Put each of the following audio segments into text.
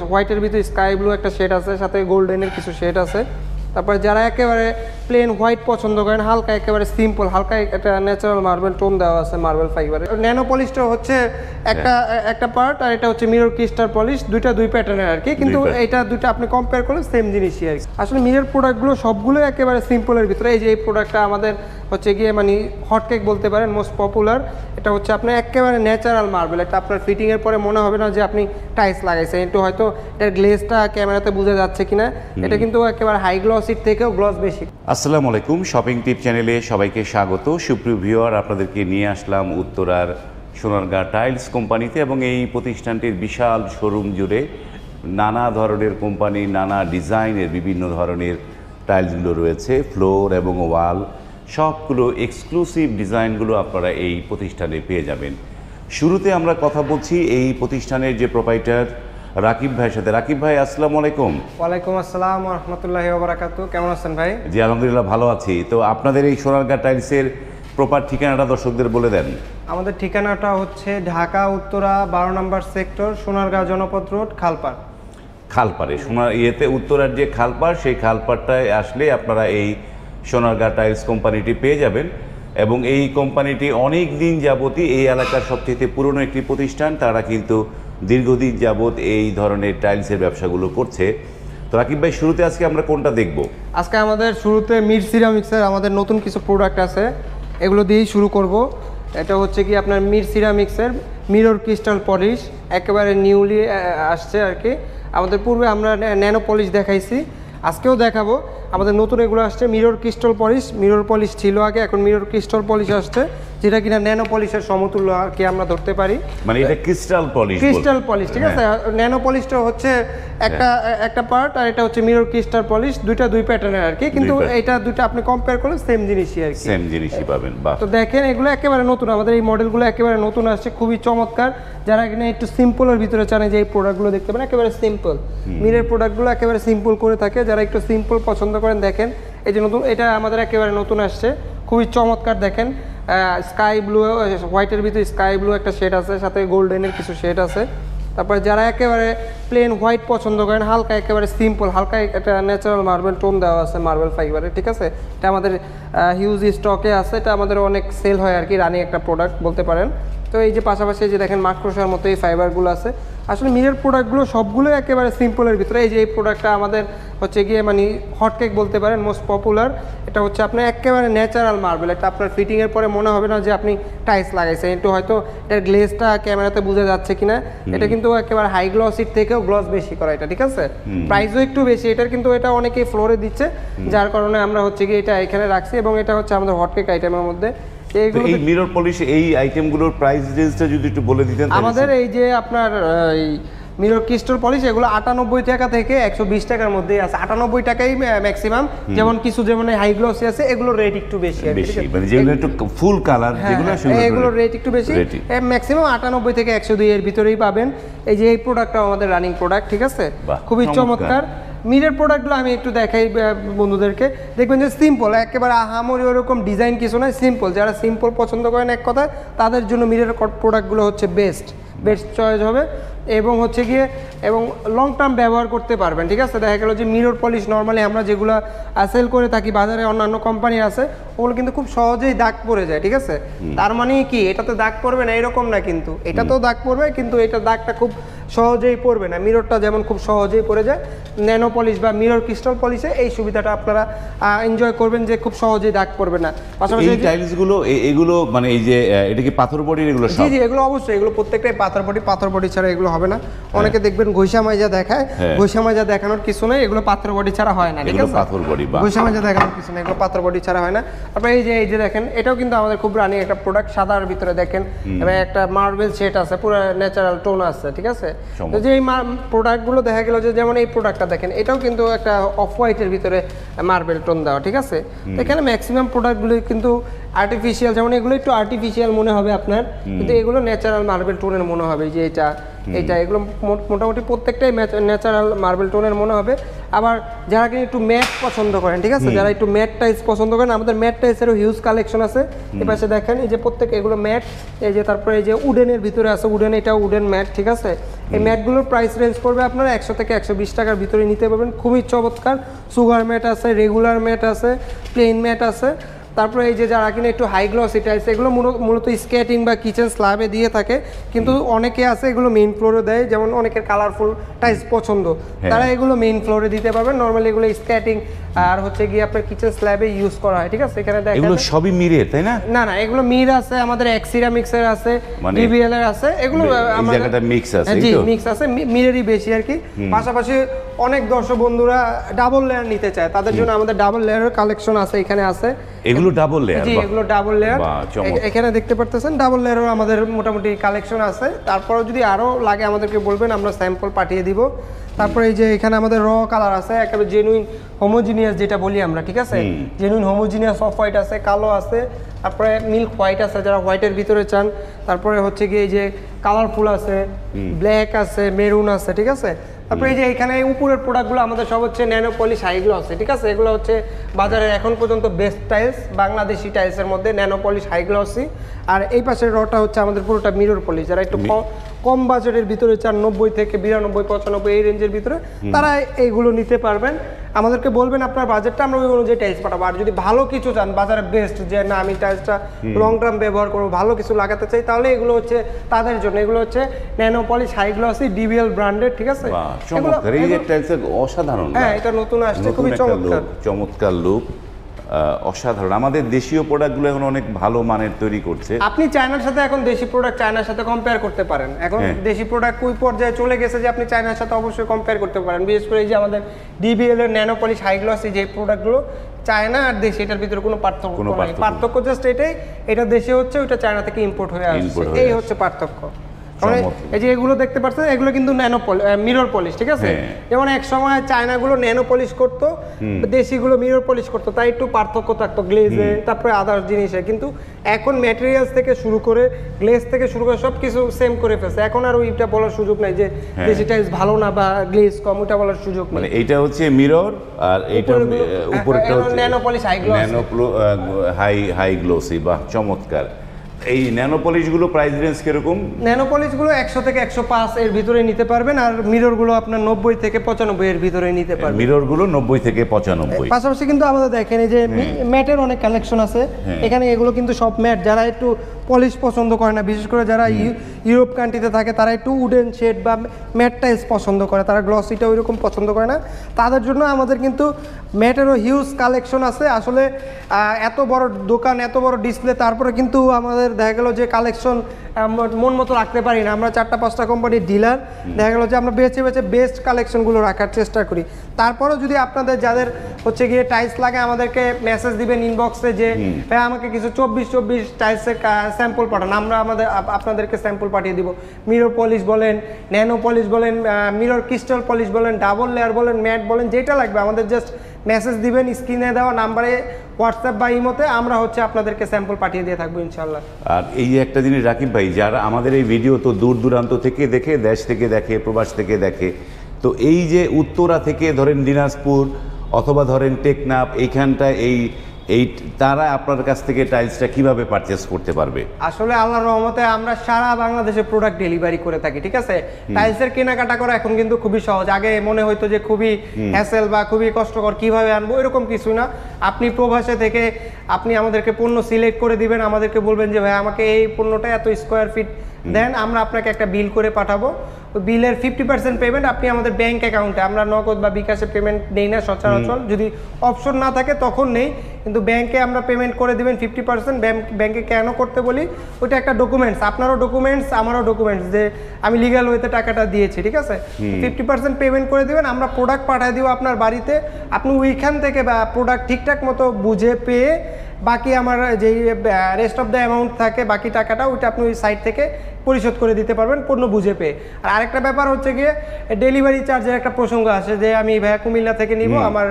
হোয়াইটের ভিতরে sky blue একটা শেড আছে, সাথে গোল্ডেনের কিছু শেড আছে। তারপরে যারা একেবারে প্লেন হোয়াইট পছন্দ করেন, হালকা একেবারে সিম্পল, হালকা একটা ন্যাচারাল মার্বেল টোন দেওয়া আছে মার্বেল ফাইবারে। ন্যানো পলিশটা হচ্ছে একটা পার্ট, আর এটা হচ্ছে মিরর ক্রিস্টাল পলিশ, দুই প্যাটার্নের আর কি, কিন্তু এটা দুইটা আপনি কম্পেয়ার করলে সেম জিনিসই আর কি। আসলে মিরর প্রোডাক্টগুলো সবগুলো একেবারে সিম্পলের ভিতরে। এই যে এই প্রোডাক্টটা আমাদের হচ্ছে গিয়ে মানে হটকেক বলতে পারেন, মোস্ট পপুলার। এটা হচ্ছে আপনার একেবারে ন্যাচারাল মার্বেল, এটা আপনার ফিটিংয়ের পরে মনে হবে না যে আপনি টাইলস লাগাইছেন। একটু হয়তো এটার গ্লেজটা ক্যামেরাতে বোঝা যাচ্ছে কিনা, এটা কিন্তু একেবারে হাই গ্লসির থেকেও গ্লস বেশি। আসসালামু আলাইকুম, শপিং টিপ চ্যানেলে সবাইকে স্বাগত। সুপ্রিয় ভিউয়ার, আপনাদেরকে নিয়ে আসলাম উত্তরার সোনারগাঁ টাইলস কোম্পানিতে, এবং এই প্রতিষ্ঠানটির বিশাল শোরুম জুড়ে নানা ধরনের কোম্পানি, নানা ডিজাইনের বিভিন্ন ধরনের টাইলসগুলো রয়েছে। ফ্লোর এবং ওয়াল সবগুলো এক্সক্লুসিভ ডিজাইনগুলো আপনারা এই প্রতিষ্ঠানে পেয়ে যাবেন। শুরুতে আমরা কথা বলছি এই প্রতিষ্ঠানের যে প্রোপাইটার রাকিব ভাইয়ের সাথে। রাকিব ভাই, আসসালামু আলাইকুম। ওয়ালাইকুম আসসালাম ওয়া রাহমাতুল্লাহি ওয়া বারাকাতুহু। কেমন আছেন ভাই? জি আলহামদুলিল্লাহ, ভালো আছি। তো আপনাদের এই সোনারগাঁ টাইলসের প্রপার ঠিকানাটা দর্শকদের বলে দেন। আমাদের ঠিকানাটা হচ্ছে ঢাকা উত্তরা 12 নম্বর সেক্টর, সোনারগাঁ জনপদ রোড, খালপাড়। খালপাড়ে উত্তরার যে খালপাড়, সেই খালপাড়টায় আসলে আপনারা এই সোনারগাঁ টাইলস কোম্পানিটি পেয়ে যাবেন। এবং এই কোম্পানিটি অনেক দিন যাবতই এই এলাকার সবচেয়ে পুরনো একটি প্রতিষ্ঠান। তারা কিন্তু দীর্ঘদিন যাবত এই ধরনের টাইলসের ব্যবসাগুলো করছে। তো রাকিব ভাই, শুরুতে আজকে আমরা কোনটা দেখব? আজকে আমাদের শুরুতে মির সিরামিক্সের আমাদের নতুন কিছু প্রোডাক্ট আছে, এগুলো দিয়েই শুরু করব। এটা হচ্ছে কি আপনার মির সিরামিক্সের মিরর ক্রিস্টাল পলিশ, একেবারে নিউলি আসছে আর কি। আমাদের পূর্বে আমরা ন্যানো পলিশ দেখাইছি, আজকেও দেখাবো। আমাদের নতুন এগুলো আসছে mirror crystal polish. Mirror polish ছিল আগে, এখন মিরর ক্রিস্টাল পলিশ আসছে, যেটা কিনা ন্যানো পলিশের সমতুল্য আর কি আমরা ধরতে পারি। মানে এটা ক্রিস্টাল পলিশ, ক্রিস্টাল পলিশ, ঠিক আছে। ন্যানো পলিশটা হচ্ছে একটা পার্ট, আর এটা হচ্ছে মিরর ক্রিস্টাল পলিশ, দুই প্যাটার্নের আর কি, কিন্তু এটা দুইটা আপনি কম্পেয়ার করলে সেম জিনিসই আর কি, সেম জিনিসই পাবেন। বাহ, তো দেখেন এগুলো একেবারে নতুন, আমাদের এই মডেলগুলো একেবারে নতুন আসছে, খুবই চমৎকার। যারা কিনা একটু সিম্পলের ভিতরে চান, যে এই প্রোডাক্টগুলো দেখতে পারেন একেবারে সিম্পল। মিরর প্রোডাক্টগুলো একেবারে সিম্পল করে থাকে, যারা একটু সিম্পল পছন্দ করেন দেখেন এই যে নতুন, এটা আমাদের একেবারে নতুন আসছে, খুবই চমৎকার। দেখেন স্কাই ব্লু, হোয়াইটের ভিতরে স্কাই ব্লু একটা শেড আছে, সাথে গোল্ডেনের কিছু শেড আছে। তারপরে যারা একেবারে প্লেন হোয়াইট পছন্দ করেন, হালকা একেবারে সিম্পল, হালকা একটা ন্যাচারাল মার্বেল টোন দেওয়া আছে মার্বেল ফাইবারে, ঠিক আছে। এটা আমাদের হিউজ স্টকে আছে, এটা আমাদের অনেক সেল হয় আর কি, রানিং একটা প্রোডাক্ট বলতে পারেন। তো এই যে পাশাপাশি যে দেখেন মাকড়সার মতো এই ফাইবারগুলো আছে। আসলে মিরর প্রোডাক্টগুলো সবগুলো একেবারে সিম্পলের ভিতরে। এই যে এই প্রোডাক্টটা আমাদের হচ্ছে গিয়ে মানে হটকেক বলতে পারেন, মোস্ট পপুলার। এটা হচ্ছে আপনার একেবারে ন্যাচারাল মার্বেল, এটা আপনার ফিটিংয়ের পরে মনে হবে না যে আপনি টাইলস লাগাইছেন। একটু হয়তো এটার গ্লেজটা ক্যামেরাতে বোঝা যাচ্ছে কিনা, এটা কিন্তু একেবারে হাই গ্লসির থেকেও গ্লস বেশি করা এটা, ঠিক আছে। প্রাইসও একটু বেশি এটার, কিন্তু এটা অনেকেই ফ্লোরে দিচ্ছে, যার কারণে আমরা হচ্ছে গিয়ে এটা এখানে রাখছি। এবং এটা হচ্ছে আমাদের হটকেক আইটেমের মধ্যে। এই মিরর পলিশ এই আইটেমগুলোর প্রাইস রেঞ্জটা যদি একটু বলে দিতেন। আমাদের এই যে আপনার এই মিরর ক্রিস্টাল পলিশ, এগুলো 98 টাকা থেকে 120 টাকার মধ্যে আছে। 98 টাকাই ম্যাক্সিমাম। যেমন কিছু যেমন হাই গ্লসি আছে, এগুলোর রেট একটু বেশি আর কি, মানে যেগুলো একটু ফুল কালার, যেগুলো এগুলোর রেট একটু বেশি, ম্যাক্সিমাম 98 থেকে 102 এর ভিতরেই পাবেন। এই যে এই প্রোডাক্টটাও আমাদের রানিং প্রোডাক্ট, ঠিক আছে, খুবই চমৎকার। মিরর প্রোডাক্টগুলো আমি একটু দেখাই বন্ধুদেরকে, দেখবেন যে সিম্পল, একেবারে আহামরি ওরকম ডিজাইন কিছু নয়, সিম্পল। যারা সিম্পল পছন্দ করেন এক কথায়, তাদের জন্য মিরর প্রোডাক্টগুলো হচ্ছে বেস্ট চয়েস হবে। এবং হচ্ছে গিয়ে এবং লং টার্ম ব্যবহার করতে পারবেন, ঠিক আছে। দেখা গেল যে মিরর পলিশ নর্মালি আমরা যেগুলো সেল করে থাকি বাজারে, অন্যান্য কোম্পানি আছে, ওগুলো কিন্তু খুব সহজেই দাগ পড়ে যায়, ঠিক আছে। তার মানে কি এটাতে দাগ পড়বে না এরকম না, কিন্তু এটাতেও দাগ পড়বে, কিন্তু এটা দাগটা খুব সহজেই পড়বে না। মিররটা যেমন খুব সহজেই পড়ে যায়, ন্যানো পলিশ বা মিরর ক্রিস্টাল পলিশে এই সুবিধাটা আপনারা এনজয় করবেন, যে খুব সহজেই দাগ পড়বে না। পাশাপাশি এই টাইলসগুলো এগুলো মানে এই যে এটা কি পাথর বডির? এগুলো জি জি, এগুলো অবশ্যই, এগুলো প্রত্যেকটাই পাথর বডি ছাড়া এগুলো হবে না। অনেকে দেখবেন ঘষা মাজা দেখায়, ঘষা মাজা দেখানোর কিছু নেই, এগুলো পাথর বডি ছাড়া হয় না, ঠিক আছে। পাথর বডি বা ঘষা মাজা দেখানোর কিছু নেই, এগুলো পাথর বডি ছাড়া হয় না। তারপরে এই যে দেখেন, এটাও কিন্তু আমাদের খুব রানিং একটা প্রোডাক্ট, সাদার ভিতরে দেখেন এবং একটা মার্বেল সেট আছে, পুরো ন্যাচারাল টোন আছে, ঠিক আছে। তো যে এই প্রোডাক্টগুলো দেখা গেল যে যেমন এই প্রোডাক্টটা দেখেন, এটাও কিন্তু একটা অফ হোয়াইটের ভিতরে মার্বেল টোন দেওয়া, ঠিক আছে। এখানে ম্যাক্সিমাম প্রোডাক্টগুলো কিন্তু আর্টিফিশিয়াল, যেমন এগুলো একটু আর্টিফিশিয়াল মনে হবে আপনার, কিন্তু এগুলো ন্যাচারাল মার্বেল টোনের মনে হবে, যে এটা এগুলো মোটামুটি প্রত্যেকটাই ন্যাচারাল মার্বেল টোনের মনে হবে। আবার যারা কিন্তু একটু ম্যাট পছন্দ করেন, ঠিক আছে, যারা একটু ম্যাট টাইলস পছন্দ করেন, আমাদের ম্যাট টাইলসেরও হিউজ কালেকশন আছে। এই পাশে দেখেন, এই যে প্রত্যেক এগুলো ম্যাট, এই যে তারপরে এই যে উডেনের ভিতরে আছে, উডেন, এটাও উডেন ম্যাট, ঠিক আছে। এই ম্যাটগুলোর প্রাইস রেঞ্জ পড়বে আপনারা 100 থেকে 120 টাকার ভিতরে নিতে পারবেন। খুবই চমৎকার সুগার ম্যাট আছে, রেগুলার ম্যাট আছে, প্লেন ম্যাট আছে। তারপরে এই যে যারা কিনা একটু হাই গ্লসি টাইলস, এগুলো মূলত স্কেটিং বা কিচেন স্ল্যাবে দিয়ে থাকে, কিন্তু অনেকে আছে এগুলো মেইন ফ্লোরে দেয়, যেমন অনেকের কালারফুল টাইলস পছন্দ, তারা এগুলো মেইন ফ্লোরে দিতে পারবেন। নর্মালি এগুলো স্কেটিং আর হচ্ছে গিয়ে আপনার কিচেন স্ল্যাবে ইউজ করা হয়, ঠিক আছে। এখানে দেখেন এগুলো সবই মিরের, তাই না? না, এগুলো মির আছে, আমাদের এক্সিরামিক্সের আছে, ডিবিএল এর আছে, এগুলো আমাদের একটা মিক্স আছে, জি মিক্স আছে, মিরেরই বেশি আর কি। পাশাপাশি অনেক দর্শক বন্ধুরা ডাবল লেয়ার নিতে চায়, তাদের জন্য আমাদের ডাবল লেয়ারের কালেকশন আছে, এখানে আছে। এগুলো ডাবল লেয়ার? জি, এগুলো ডাবল লেয়ার, এখানে দেখতে পারতেছেন ডাবল লেয়ারও আমাদের মোটামুটি কালেকশন আছে। তারপরেও যদি আরো লাগে আমাদেরকে বলবেন, আমরা স্যাম্পল পাঠিয়ে দিব। তারপরে এই যে এখানে আমাদের র কালার আছে, একেবারে জেনুইন হোমোজিনিয়াস যেটা বলি আমরা, ঠিক আছে, জেনুইন হোমোজিনিয়াস অফ হোয়াইট আছে, কালো আছে, তারপরে মিল্ক হোয়াইট আছে যারা হোয়াইটের ভিতরে চান, তারপরে হচ্ছে গিয়ে এই যে কালারফুল আছে, ব্ল্যাক আছে, মেরুন আছে, ঠিক আছে। তারপরে এই যে এখানে উপরের প্রোডাক্টগুলো আমাদের সব হচ্ছে ন্যানো পলিশ হাই গ্লসি, ঠিক আছে। এগুলো হচ্ছে বাজারের এখন পর্যন্ত বেস্ট টাইলস, বাংলাদেশি টাইলসের মধ্যে ন্যানো পলিশ হাই গ্লসি। আর এই পাশের রটা হচ্ছে আমাদের পুরোটা মিরর পলিশ, যারা একটু কম বাজেটের ভিতরে চান, 90 থেকে 92, 95 এই রেঞ্জের ভিতরে, তারা এইগুলো নিতে পারবেন। আমাদেরকে বলবেন আপনার বাজেটটা, আমরা ওই অনুযায়ী টাইলস পাঠাবো। আর যদি ভালো কিছু চান, বাজারে বেস্ট, যে না আমি টাইলসটা লং টার্ম ব্যবহার করবো, ভালো কিছু লাগাতে চাই, তাহলে এগুলো হচ্ছে তাদের জন্য। এগুলো হচ্ছে nano polish high glossy DBL ব্র্যান্ডের, ঠিক আছে। চমৎকার, এই যে টাইলসের অসাধারণ, হ্যাঁ এটা নতুন আসছে, খুবই চমৎকার লুক, অসাধারণ। আমাদের দেশীয় প্রোডাক্টগুলো এখন অনেক ভালো মানের তৈরি করছে। আপনি চায়নার সাথে এখন দেশি প্রোডাক্ট চায়নার সাথে কম্পেয়ার করতে পারেন। এখন দেশি প্রোডাক্ট ওই পর্যায়ে চলে গেছে যে আপনি চায়নার সাথে অবশ্যই কম্পেয়ার করতে পারেন। বিশেষ করে এই যে আমাদের ডিবিএল এর ন্যানো পলিশ হাই গ্লসি যে প্রোডাক্টগুলো, চায়না আর দেশি এটার ভিতরে কোনো পার্থক্য নেই। পার্থক্য জাস্ট এটাই, এটা দেশে হচ্ছে, ওইটা চায়না থেকে ইম্পোর্ট হয়ে আসছে, এই হচ্ছে পার্থক্য। এই যে এগুলো দেখতে পাচ্ছেন, এগুলো কিন্তু মিরর পলিশ, ঠিক আছে। যেমন এক সময় চায়নাগুলো ন্যানো পলিশ করতো, দেশিগুলো মিরর পলিশ করতো, তাই একটু পার্থক্য থাকতো গ্লেজে, তারপরে আদার্স জিনিসে। কিন্তু এখন ম্যাটেরিয়ালস থেকে শুরু করে গ্লেজ থেকে শুরু করে সবকিছু সেম করে ফেলছে। এখন আর ওইটা বলার সুযোগ নাই যে দেশি টাইলস ভালো না বা গ্লেজ কম, ওইটা বলার সুযোগ নেই। মানে এইটা হচ্ছে মিরর, আর এইটা উপরেরটা হচ্ছে nano polish high glossy, high glossy. বাহ, চমৎকার। এই ন্যানো পলিশগুলো প্রাইস রেঞ্জ কিরকম? ন্যানো পলিশগুলো 100 থেকে 105 এর ভিতরে নিতে পারবেন, আর মিররগুলো আপনার 90 থেকে 95 এর ভিতরে নিতে পারবেন। মিররগুলো 90 থেকে 95। পাশাপাশি কিন্তু আমাদের দেখেন এই যে ম্যাটের অনেক কালেকশন আছে এখানে। এগুলো কিন্তু সব ম্যাট, যারা একটু পলিশ পছন্দ করে না, বিশেষ করে যারা ইউরোপ কান্ট্রিতে থাকে, তারা একটু উডেন শেড বা ম্যাট টাইলস পছন্দ করে, তারা গ্লসিটা ওইরকম পছন্দ করে না, তাদের জন্য আমাদের কিন্তু ম্যাটেরও হিউজ কালেকশন আছে। আসলে এত বড় দোকান, এত বড় ডিসপ্লে, তারপরে কিন্তু আমাদের দেখা গেল যে কালেকশন মন মতো রাখতে পারি না। আমরা 4-5টা কোম্পানির ডিলার, দেখা গেল যে আমরা বেছে বেছে বেস্ট কালেকশনগুলো রাখার চেষ্টা করি। তারপরেও যদি আপনাদের যাদের হচ্ছে গিয়ে টাইলস লাগে, আমাদেরকে মেসেজ দিবেন ইনবক্সে যে ভাই আমাকে কিছু 24 টাইলসের স্যাম্পল পাঠান, আমরা আপনাদেরকে স্যাম্পল পাঠিয়ে দিব। মিরর পলিশ বলেন, ন্যানো পলিশ বলেন, মিরর ক্রিস্টাল পলিশ বলেন, ডাবল লেয়ার বলেন, ম্যাট বলেন, যেটা লাগবে আমাদের জাস্ট মেসেজ দিবেন স্ক্রিনে দেওয়া নাম্বারে, হোয়াটসঅ্যাপ বা ইমোতে, আমরা হচ্ছে আপনাদেরকে স্যাম্পল পাঠিয়ে দিয়ে থাকবো ইনশাআল্লাহ। আর এই একটা জিনিস রাকিব ভাই, যারা আমাদের এই ভিডিও তো দূর দূরান্ত থেকে দেখে, দেশ থেকে দেখে, প্রবাস থেকে দেখে, তো এই যে উত্তরা থেকে ধরেন দিনাজপুর অথবা ধরেন টেকনাফ, এইখানটায় এই তারা আপনার কাছ থেকে টাইলসটা কিভাবে পারচেস করতে পারবে? আসলে আল্লাহর রহমতে আমরা সারা বাংলাদেশে প্রোডাক্ট ডেলিভারি করে থাকি, ঠিক আছে। টাইলসের কেনাকাটা করা এখন কিন্তু খুবই সহজ। আগে মনে হইতো যে খুবই হ্যাসেল বা খুবই কষ্টকর, কিভাবে আনবো, এরকম কিছু না। আপনি প্রবাসে থেকে আপনি আমাদেরকে পণ্য সিলেক্ট করে দিবেন, আমাদেরকে বলবেন যে ভাই আমাকে এই পণ্যটা এত স্কোয়ার ফিট দেন, আমরা আপনাকে একটা বিল করে পাঠাবো। বিলের 50% পেমেন্ট আপনি আমাদের ব্যাংক অ্যাকাউন্টে, আমরা নগদ বা বিকাশে পেমেন্ট নেই না সচরাচর, যদি অপশন না থাকে তখন নেই, কিন্তু ব্যাংকে আমরা পেমেন্ট করে দেবেন 50%। ব্যাংকে কেন করতে বলি, ওইটা একটা ডকুমেন্টস, আপনারও ডকুমেন্টস আমারও ডকুমেন্টস, যে আমি লিগ্যাল ওয়েতে টাকাটা দিয়েছি, ঠিক আছে। 50% পেমেন্ট করে দেবেন, আমরা প্রোডাক্ট পাঠিয়ে দিব আপনার বাড়িতে। আপনি ওইখান থেকে বা প্রোডাক্ট ঠিকঠাক মতো বুঝে পেয়ে, বাকি আমার যেই রেস্ট অফ দ্য অ্যামাউন্ট থাকে, বাকি টাকাটা ওইটা আপনি ওই সাইট থেকে পরিশোধ করে দিতে পারবেন পণ্য বুঝে পেয়ে। আর আরেকটা ব্যাপার হচ্ছে গিয়ে ডেলিভারি চার্জের একটা প্রসঙ্গ আসে যে আমি ভাইয়া কুমিল্লা থেকে নিব, আমার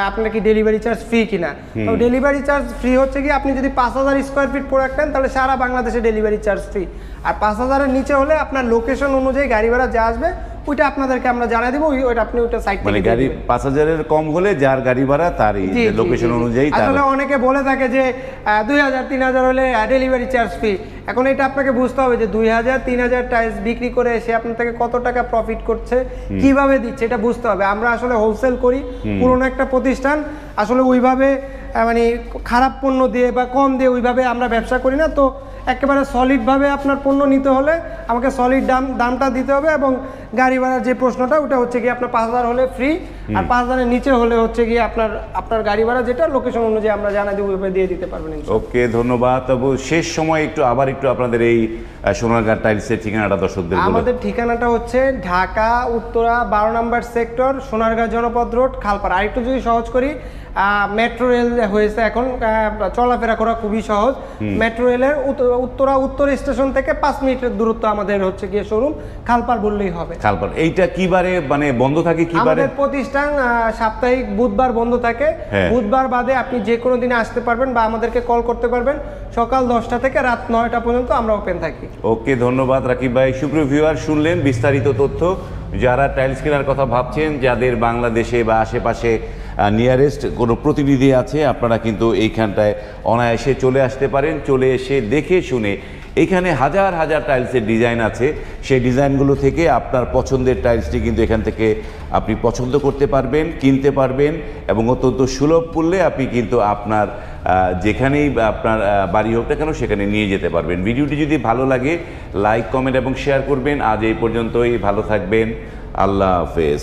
আপনার কি ডেলিভারি চার্জ ফ্রি কিনা। তো ডেলিভারি চার্জ ফ্রি হচ্ছে গিয়ে আপনি যদি 5000 স্কোয়ার ফিট প্রোডাক্ট নেন তাহলে সারা বাংলাদেশে ডেলিভারি চার্জ ফ্রি। আর 5000-এর নিচে হলে আপনার লোকেশন অনুযায়ী গাড়ি ভাড়া যা আসবে ওইটা আপনাদেরকে আমরা জানিয়ে দিব, ওইটা আপনি ওইটা সাইট মানে থেকে গাড়ি 5000-এর কম হলে যার গাড়ি ভাড়া তারই লোকেশন অনুযায়ী। আসলে অনেকে বলে থাকে যে 2000-3000 হলে ডেলিভারি চার্জ ফ্রি। এখন এটা আপনাকে বুঝতে হবে যে 2000-3000 টাইলস বিক্রি করে সে আপনার থেকে কত টাকা প্রফিট করছে, কিভাবে দিচ্ছে, এটা বুঝতে হবে। আমরা আসলে হোলসেল করি, পুরোনো একটা প্রতিষ্ঠান, আসলে ওইভাবে মানে খারাপ পণ্য দিয়ে বা কম দিয়ে ওইভাবে আমরা ব্যবসা করি না। তো একেবারে সলিডভাবে আপনার পণ্য নিতে হলে আমাকে সলিড দামটা দিতে হবে, এবং গাড়ি ভাড়ার যে প্রশ্নটা ওটা হচ্ছে গিয়ে আপনার 5000 হলে ফ্রি, আর 5000-এর নিচে হলে হচ্ছে গিয়ে আপনার গাড়ি ভাড়া যেটা লোকেশন অনুযায়ী আমরা জানাই দিব, ওইভাবে দিয়ে দিতে পারবেন। ওকে, ধন্যবাদ। তবু শেষ সময় আবার একটু আপনাদের এই সোনারগাঁ টাইলসের ঠিকানাটা দর্শকদের বলুন। আমাদের ঠিকানাটা হচ্ছে ঢাকা উত্তরা 12 নম্বর সেক্টর, সোনারগাঁ জনপদ রোড, খালপাড়। আরেকটু যদি সহজ করি, মেট্রো রেল হয়েছে এখন, চলাফেরা করা খুবই সহজ। মেট্রো রেলের উত্তর স্টেশন থেকে 5 মিনিটের দূরত্ব আমাদের হচ্ছে গিয়ে শোরুম, খালপাড় বললেই হবে। খালপাড়। এইটা কিবারে মানে বন্ধ থাকে? কিবারে আমাদের প্রতিষ্ঠান সাপ্তাহিক বুধবার বন্ধ থাকে। বুধবার বাদে আপনি যে কোনো দিনে আসতে পারবেন বা আমাদেরকে কল করতে পারবেন। সকাল 10টা থেকে রাত 9টা পর্যন্ত আমরা ওপেন থাকি। ওকে, ধন্যবাদ রাকিব ভাই। সুপ্রিয় ভিউয়ার, শুনলেন বিস্তারিত তথ্য। যারা টাইলস কেনার কথা ভাবছেন, যাদের বাংলাদেশে বা আশেপাশে নিয়ারেস্ট কোনো প্রতিনিধি আছে, আপনারা কিন্তু এইখানটায় অনায়াসে চলে আসতে পারেন। চলে এসে দেখে শুনে, এখানে হাজার হাজার টাইলসের ডিজাইন আছে, সেই ডিজাইনগুলো থেকে আপনার পছন্দের টাইলসটি কিন্তু এখান থেকে আপনি পছন্দ করতে পারবেন, কিনতে পারবেন, এবং অত্যন্ত সুলভ মূল্যে আপনি কিন্তু আপনার যেখানেই আপনার বাড়ি হোক না কেন সেখানে নিয়ে যেতে পারবেন। ভিডিওটি যদি ভালো লাগে লাইক, কমেন্ট এবং শেয়ার করবেন। আজ এই পর্যন্তই, ভালো থাকবেন, আল্লাহ হাফেজ।